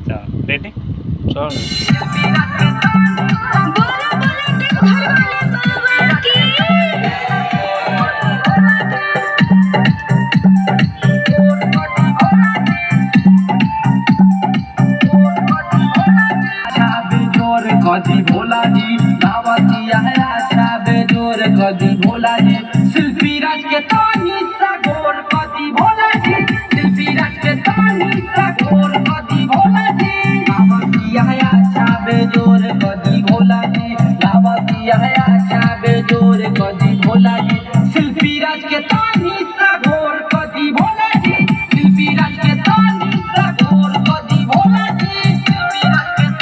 Ready चल। कदी भोला जी दावतिया है आशा बेजोर कदी भोला जी शिल्पी राज के तानी सा गोर कदी भोला जी शिल्पी राज के तानी सा गोर कदी भोला जी दावतिया है आशा बेजोर कदी भोला जी दावतिया है आशा बेजोर कदी भोला जी शिल्पी राज के तानी सा गोर कदी भोला जी शिल्पी राज के तानी सा गोर कदी भोला जी शिल्पी राज के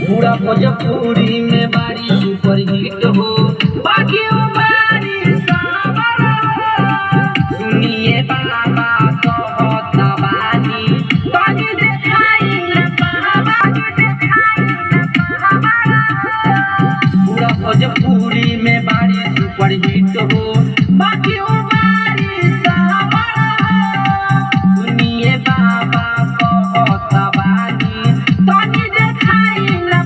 पूरा भोजपुरी में बारी सुपर हिट हो बाकी बारी सावर सुनिए बाबा कहत बानी बानी देखाई न बाबा पूरा भोजपुरी में बारी सुपर हिट हो बाकी बारी सावर सुनिए बाबा कहत बानी बानी देखाई न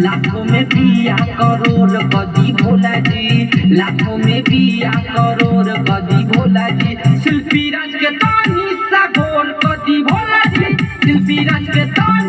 लाखों में बिया करोड़ कदी भोला जी लाखों में बिया करोड़ कदी भोला जी शिल्पी राज के तानी सा गोर कदी भोला जी शिल्पी राज के तानी